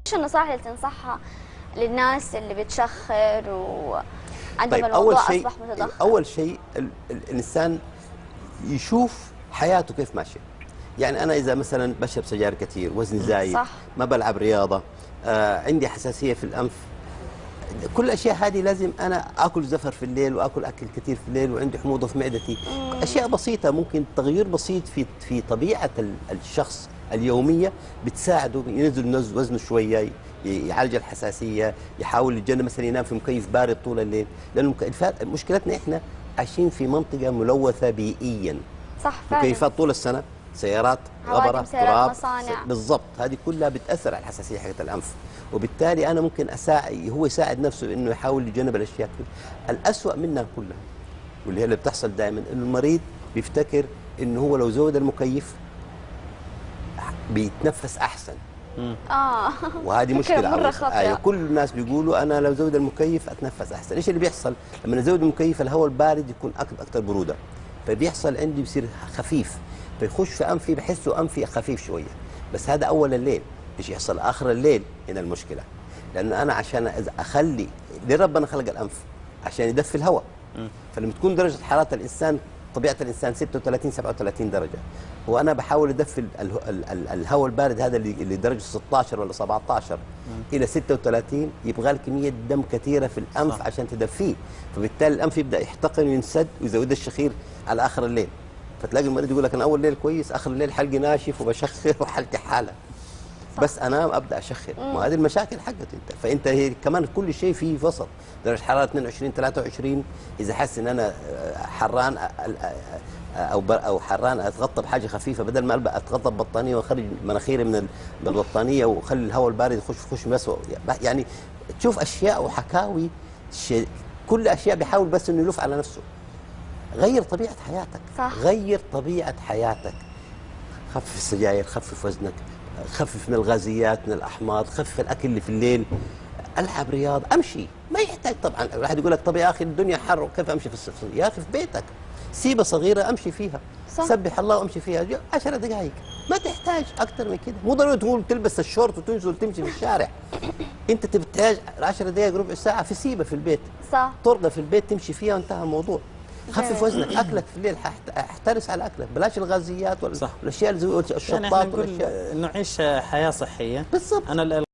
ايش النصائح اللي تنصحها للناس اللي بتشخر وعندهم طيب، الموضوع اصبح متضخم؟ اول شيء الانسان يشوف حياته كيف ماشيه. يعني انا اذا مثلا بشرب سجاير كثير، وزني زايد، صح. ما بلعب رياضه، عندي حساسيه في الانف، كل الاشياء هذه لازم انا اكل زفر في الليل واكل اكل كثير في الليل وعندي حموضه في معدتي. اشياء بسيطه، ممكن تغيير بسيط في طبيعه الشخص اليوميه بتساعده ينزل وزنه شويه، يعالج الحساسيه، يحاول يتجنب مثلا ينام في مكيف بارد طول الليل، لانه مشكلتنا احنا عايشين في منطقه ملوثه بيئيا. صح فعلا. مكيفات طول السنه، سيارات، عوادم غبره، سيارات، تراب، مصانع. بالضبط، هذه كلها بتاثر على الحساسيه حقت الانف. وبالتالي انا ممكن هو يساعد نفسه انه يحاول يتجنب الاشياء كلها. الاسوأ منها كلها واللي هي اللي بتحصل دائما، انه المريض بيفتكر انه هو لو زود المكيف بيتنفس احسن. وهذه مشكله مرة خطيرة. كل الناس بيقولوا انا لو زود المكيف اتنفس احسن. ايش اللي بيحصل لما نزود المكيف؟ الهواء البارد يكون اكثر بروده، فبيحصل عندي بيصير خفيف، فيخش في انفي، بحسه انفي خفيف شويه. بس هذا اول الليل. ايش يحصل اخر الليل؟ هنا المشكله. لانه انا عشان اخلي، ليه ربنا خلق الانف؟ عشان يدفي الهواء. فلما تكون درجه حراره الانسان، طبيعه الانسان 36 37 درجه، وانا بحاول ادفي الهواء البارد هذا اللي درجه 16 ولا 17 الى 36، يبغى له كميه دم كثيره في الانف. صح. عشان تدفيه، فبالتالي الانف يبدا يحتقن وينسد ويزود الشخير على اخر الليل. فتلاقي المريض يقول لك انا اول ليل كويس، اخر الليل حلقي ناشف وبشخر وحالتي حاله. بس انام ابدا اشخر. ما هذه المشاكل حقت انت. فانت هي كمان كل شيء فيه فصل. درجه حراره 22 23، اذا حس ان انا حران او حران اتغطى بحاجه خفيفه، بدل ما اتغطى ببطانيه واخرج مناخيري من البطانيه واخلي الهواء البارد يخش بس. يعني تشوف اشياء وحكاوي، كل اشياء بيحاول بس انه يلف على نفسه. غير طبيعه حياتك. صح. غير طبيعه حياتك. خفف السجاير، خفف وزنك، خفف من الغازيات، من الاحماض، خفف الاكل اللي في الليل، العب رياض، امشي. ما يحتاج طبعا. الواحد يقول لك طب يا اخي الدنيا حر وكيف امشي في الصيف؟ يا اخي في بيتك سيبه صغيره امشي فيها. صح. سبح الله وامشي فيها 10 دقائق، ما تحتاج اكثر من كده. مو ضروري تقول تلبس الشورت وتنزل تمشي في الشارع. انت تحتاج 10 دقائق ربع ساعه في سيبه في البيت. صح. طرقه في البيت تمشي فيها وانتهى الموضوع. خفف وزنك، اكلك في الليل احترس على اكلك، بلاش الغازيات والاشياء اللي زي الشطات يعني والاشياء. نعيش حياه صحيه. بالضبط. انا